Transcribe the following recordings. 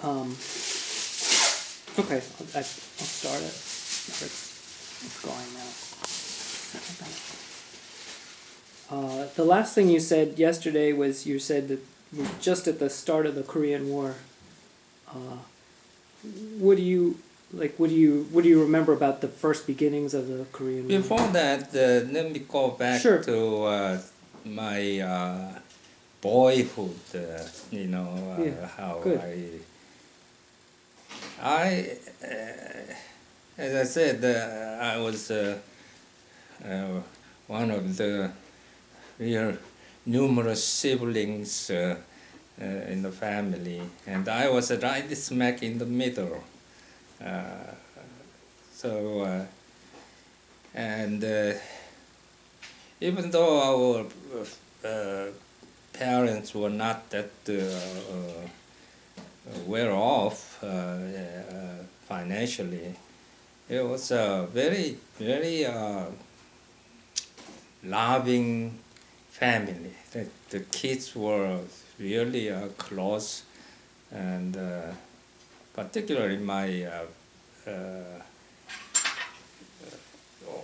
Um, okay, I'll start it. It's going now. The last thing you said yesterday was you said that we're just at the start of the Korean War. What do you What do you remember about the first beginnings of the Korean War? Before that, let me go back Sure. to my boyhood. Yeah, How good. as I said, I was one of the real numerous siblings in the family, and I was right smack in the middle. And even though our parents were not that well off financially, it was a very, very loving family. The kids were really close, and particularly my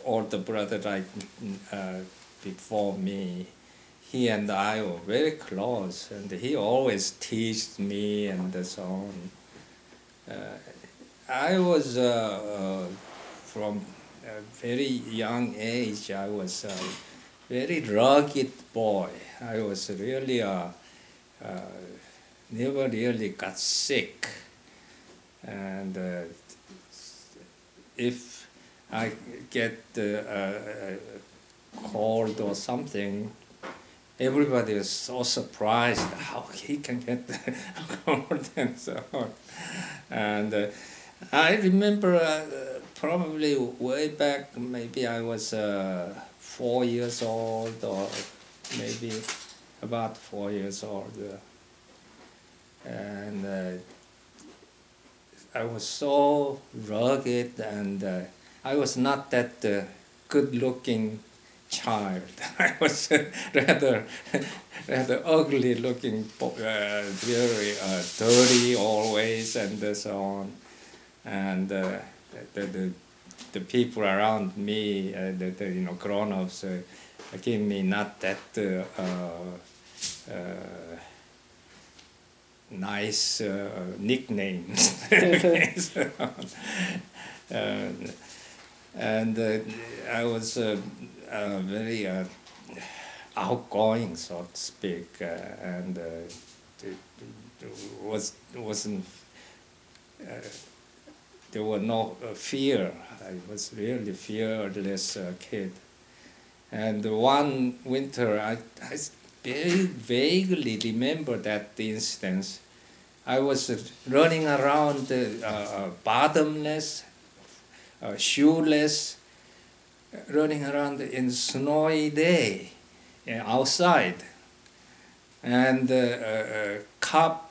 older brother right before me, he and I were very close, and he always teased me and so on. I was from a very young age, I was a very rugged boy. I was really never really got sick, and if I get a cold or something, everybody is so surprised how he can get the cold and so on. And I remember probably way back, maybe I was 4 years old, or maybe about 4 years old. And I was so rugged, and I was not that good-looking child. I was rather ugly-looking, very dirty always, and so on. And the people around me, the grown-ups, gave me not that nice nicknames. And I was very outgoing, so to speak, and wasn't. There was no fear. I was really fearless kid. And one winter, I very vaguely remember that instance. I was running around bottomless, shoeless, running around in snowy day outside. And a cop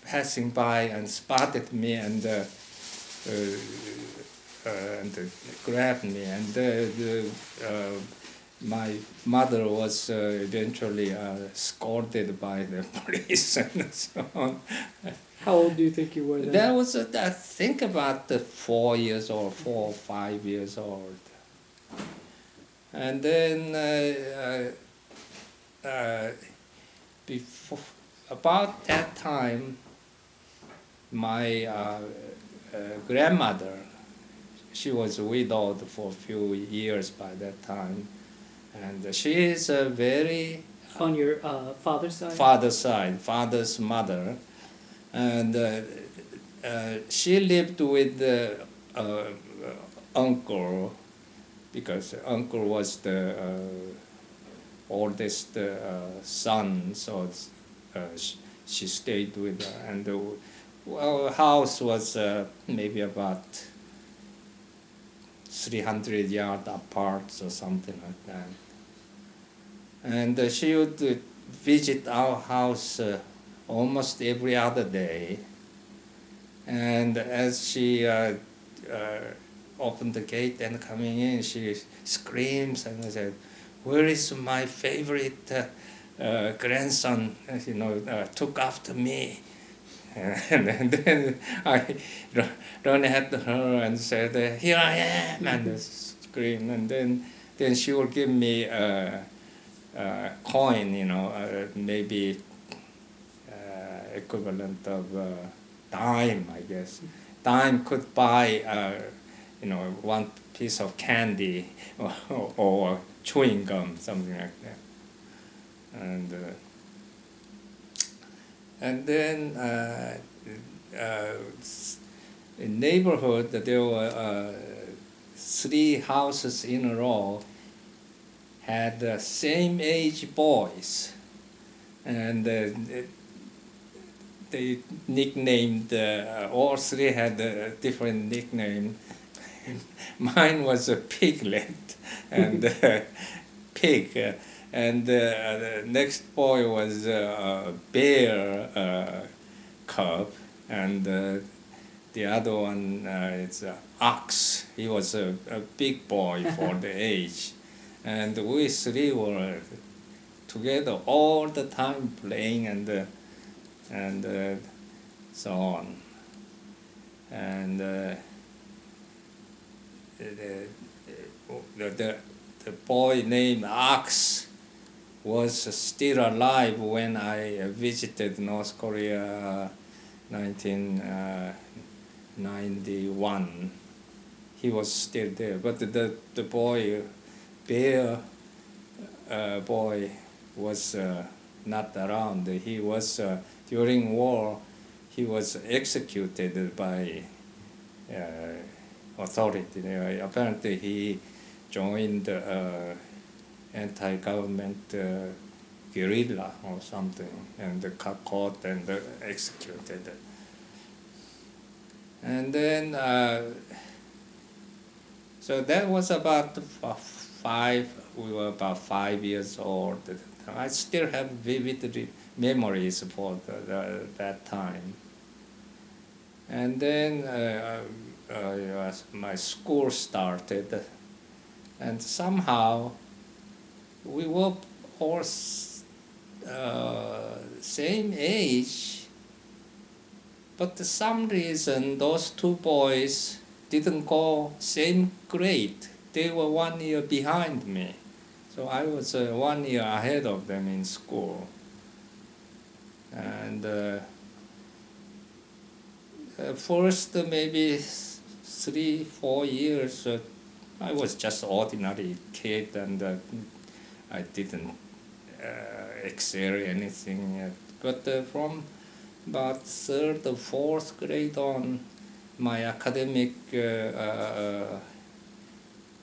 passing by and spotted me and grabbed me, and my mother was eventually scolded by the police and so on. How old do you think you were then? That was, I think, about 4 years old, 4 or 5 years old. And then before, about that time, my grandmother, she was widowed for a few years by that time, and she is a very... On your father's side? Father's mother, and she lived with the uncle, because uncle was the oldest son, so she stayed with her, and the house was maybe about 300 yards apart or something like that. And she would visit our house almost every other day. And as she opened the gate and coming in, she screams and said, "Where is my favorite grandson? Took after me." And then I run ahead to her and said, "Here I am," and scream. And then she will give me a coin, maybe equivalent of dime, I guess. Dime could buy, one piece of candy or chewing gum, something like that. And then in neighborhood, there were 3 houses in a row had the same age boys, and they nicknamed, all 3 had a different nickname. Mine was a piglet and pig, and the next boy was a bear cub, and the other one is an ox. He was a big boy for the age, and we 3 were together all the time playing and so on. And the boy named Ox was still alive when I visited North Korea 1991. He was still there, but the boy, bear boy, was not around. He was during war. He was executed by authority. Apparently, he joined anti-government guerrilla or something, and got caught and executed. And then, so that was about 5. We were about 5 years old. I still have vivid memories for that time. And then my school started, and somehow we were all same age, but for some reason those 2 boys didn't go same grade. They were 1 year behind me, so I was 1 year ahead of them in school. And first maybe 3-4 years, I was just ordinary kid, and I didn't excel anything yet. But from about 3rd or 4th grade on, my academic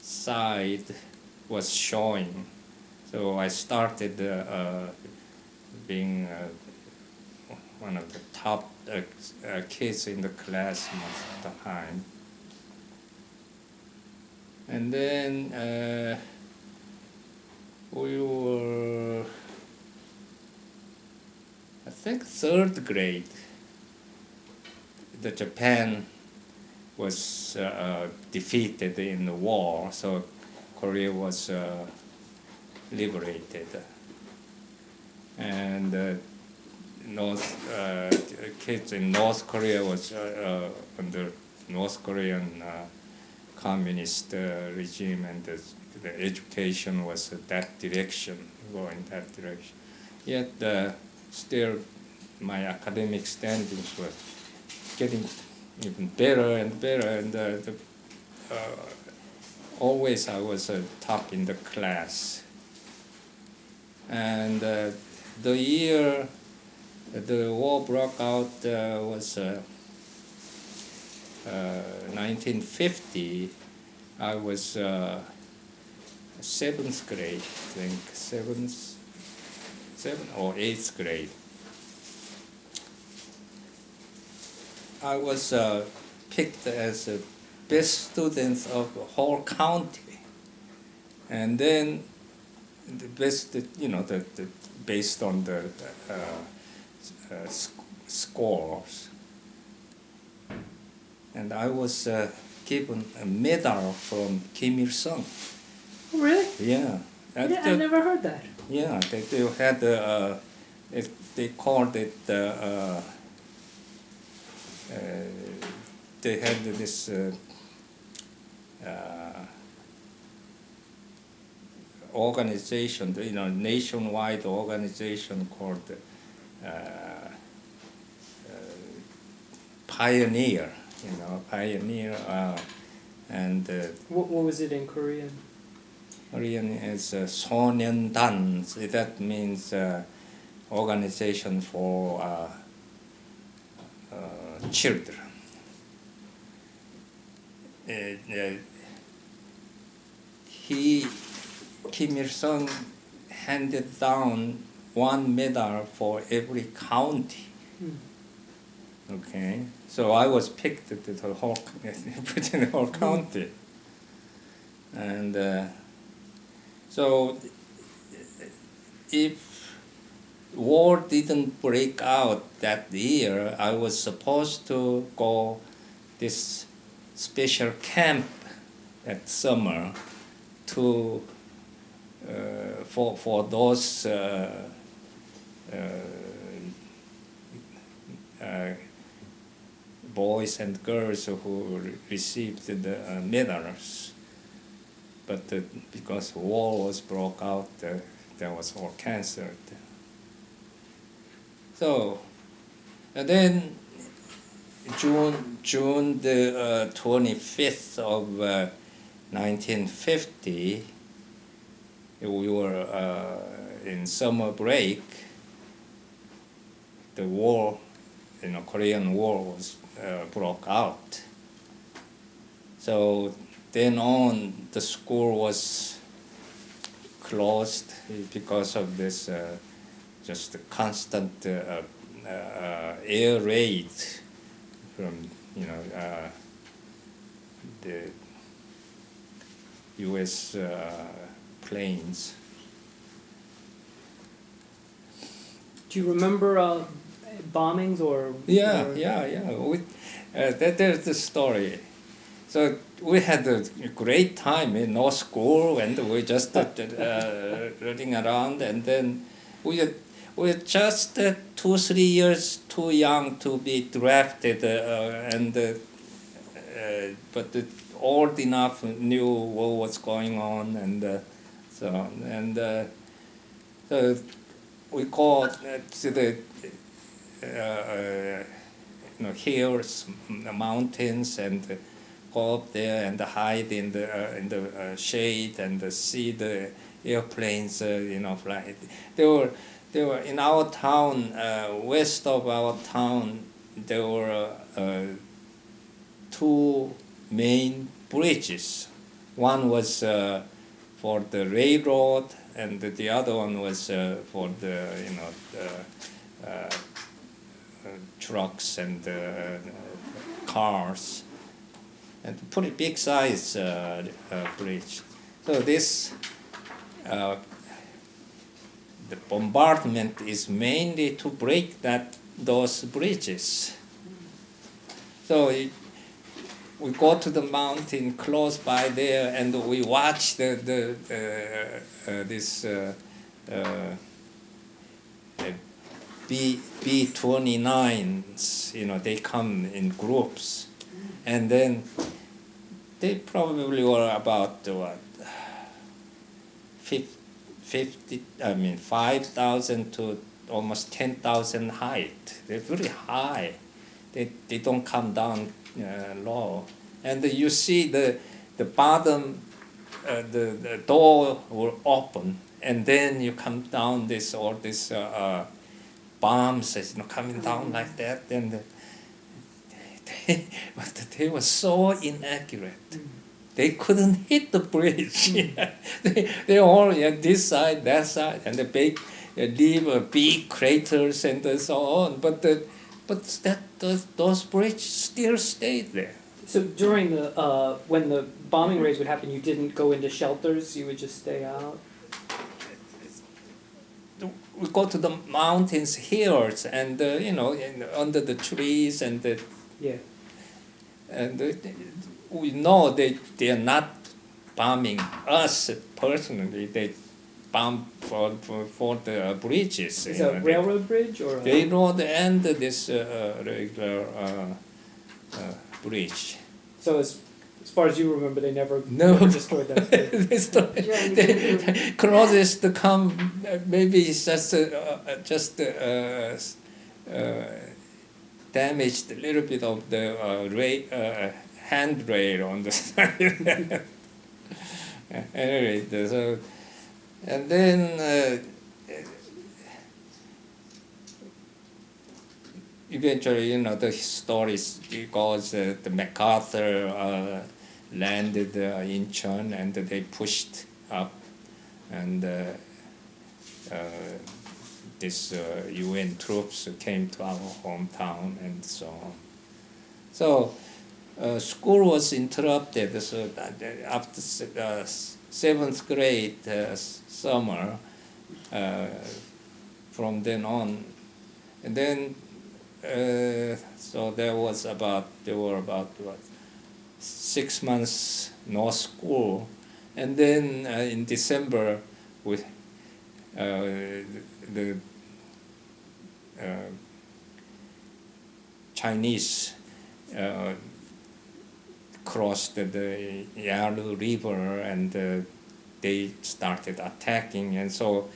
side was showing. So I started being one of the top kids in the class most of the time. And then we were, I think, 3rd grade. The Japan was defeated in the war, so Korea was liberated. And kids in North Korea was under North Korean communist regime, and the education was that direction, going that direction. Yet still my academic standings were getting even better and better, and always I was top in the class. And the year the war broke out was 1950. I was 7th grade, I think, 7th or 8th grade. I was picked as the best student of the whole county, and then the best, based on the scores. And I was given a medal from Kim Il-sung. Oh, really? Yeah. I've never heard that. Yeah, they had they called it they had this organization, nationwide organization called Pioneer, Pioneer, and What was it in Korean? Korean is 소년단. That means organization for children. Kim Il-sung handed down one medal for every county. Okay, so I was picked to the whole, put in the whole county, and so if war didn't break out that year, I was supposed to go this special camp that summer to for those boys and girls who received the medals, but because war was broke out, that was all cancelled. So, and then June the 25th of 1950, we were in summer break. The war, Korean War was broke out. So then on, the school was closed because of this just constant air raid from the U.S. Planes. Do you remember bombings or? Yeah. There's the story. So we had a great time in no school, and we just running around, and then we're just 2-3 years too young to be drafted, but old enough knew what was going on, and so we called to the hills, the mountains, and go up there and hide in the shade and see the airplanes, fly. They were in our town, west of our town. There were 2 main bridges. One was for the railroad, and the other one was for the trucks and cars, and pretty big size bridge. So this the bombardment is mainly to break those bridges. So we go to the mountain close by there, and we watch this B-29s. They come in groups, and then they probably were about 5,000 to almost 10,000 height. They're very high. They don't come down low, and you see the bottom, the door will open, and then you come down all these bombs, coming down like that, and but they were so inaccurate. They couldn't hit the bridge. They all this side, that side, and they leave big craters and so on. But those bridges still stayed there. So during the when the bombing raids would happen, you didn't go into shelters. You would just stay out. We go to the mountains, hills, and under the trees, and we know they are not bombing us personally. They bomb for the bridges. Is it a railroad bridge or? Railroad and this regular bridge. So as far as you remember, they never destroyed that bridge. The closest to come, maybe it's just damaged a little bit of the handrail on the side. Anyway, so and then eventually, the story goes the MacArthur landed in Incheon and they pushed up, and this UN troops came to our hometown and so on. So school was interrupted. So after seventh grade summer, from then on, and then so there were about what, 6 months no school, and then in December we the Chinese crossed the Yalu River and they started attacking, and so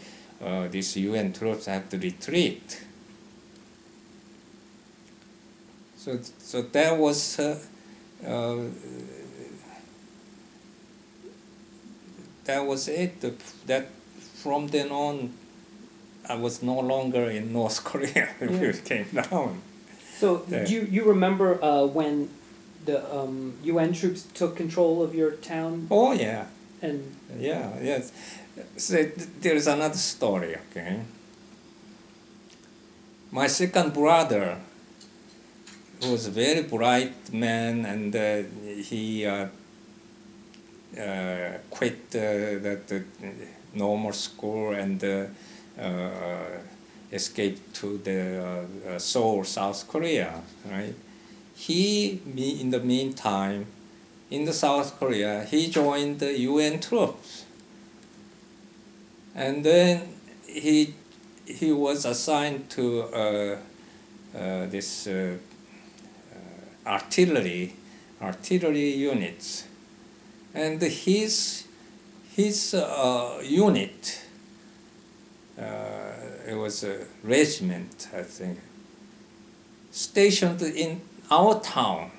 these UN troops had to retreat. So that was it. That from then on, I was no longer in North Korea. It came down. So do you remember when the UN troops took control of your town? Oh yeah. And yes. So there is another story. Okay. My second brother, who was a very bright man, and he quit the normal school and escaped to the Seoul, South Korea. Right? In the meantime, in the South Korea, he joined the UN troops, and then he was assigned to this artillery units, and his unit, it was a regiment, I think, stationed in our town,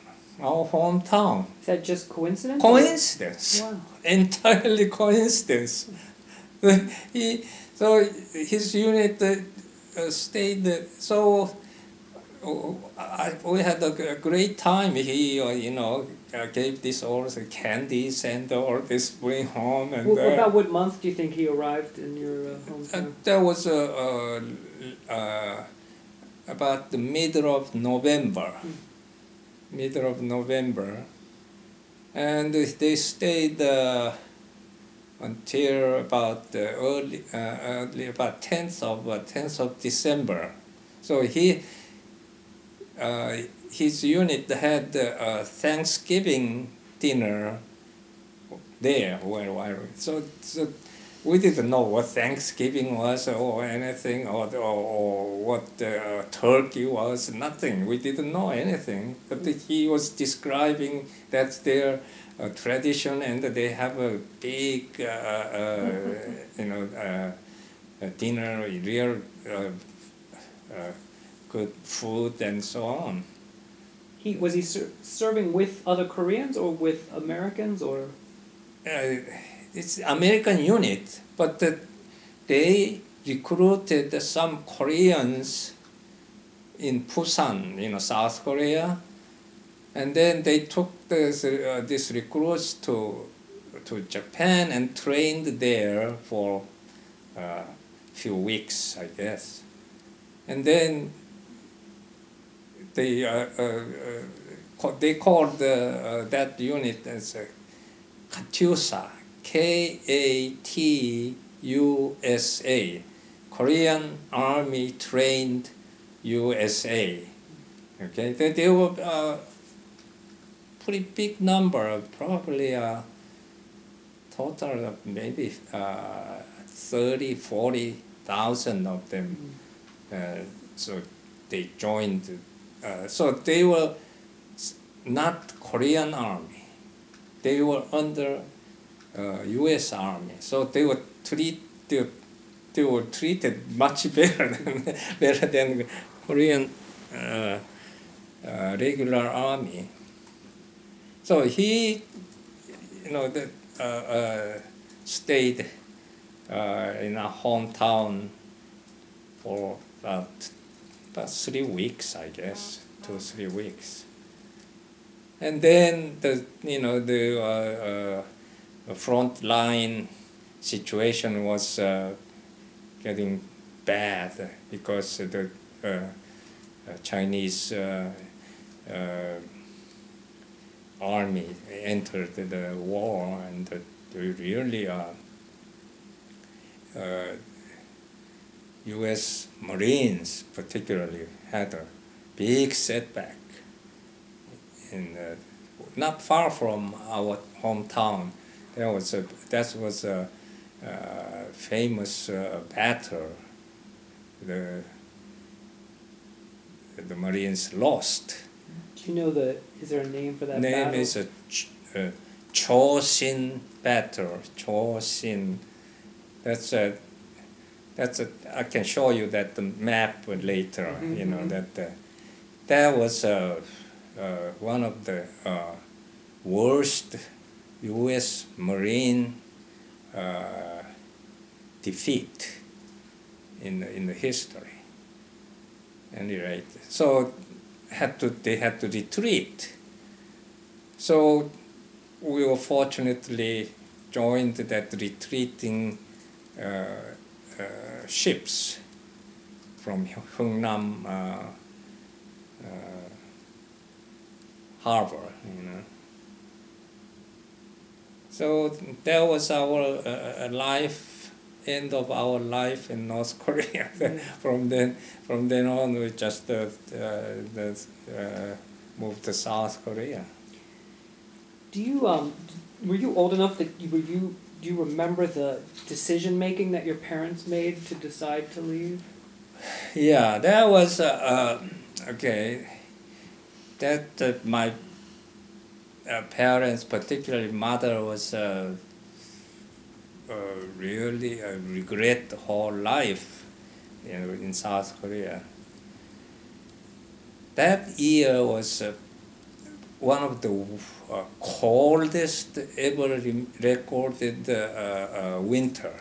our hometown. Is that just coincidence? Coincidence. Wow. Entirely coincidence. So his unit stayed there. So we had a great time. He, gave this all the candies and all this bring home. And About what month do you think he arrived in your hometown? that was about the middle of November. Middle of November, and they stayed until about early about 10th of December. So his unit had a Thanksgiving dinner there. So we didn't know what Thanksgiving was or anything, or what turkey was, nothing. We didn't know anything. But he was describing that's their tradition, and they have a big, dinner, real good food and so on. Was he serving with other Koreans or with Americans or? It's American unit, but they recruited some Koreans in Busan, South Korea, and then they took these recruits to Japan and trained there for a few weeks, I guess, and then they called that unit as Katyusha. KATUSA, Korean Army Trained USA. Okay, they were pretty big number, probably a total of maybe 40,000 of them. So they joined. So they were not Korean army. They were under U.S. Army, so they were treated much better than Korean regular army. So he, stayed in a hometown for about 3 weeks, I guess, 2 or 3 weeks. And then the front line situation was getting bad because the Chinese army entered the war, and really U.S. Marines particularly had a big setback. Not far from our hometown, that was a famous battle. The Marines lost. Do you know is there a name for that Name battle? is Chosin battle. Chosin. I can show you that the map later. Mm-hmm. That was one of the worst U.S. Marine defeat in the history. Anyway, so they had to retreat. So we were fortunately joined that retreating ships from Hungnam harbor. So that was our end of our life in North Korea. From then on, we just moved to South Korea. Do you were you old enough that do you remember the decision making that your parents made to decide to leave? Yeah, that was okay. That my parents, particularly mother, was really regret the whole life, in South Korea. That year was one of the coldest ever recorded winter.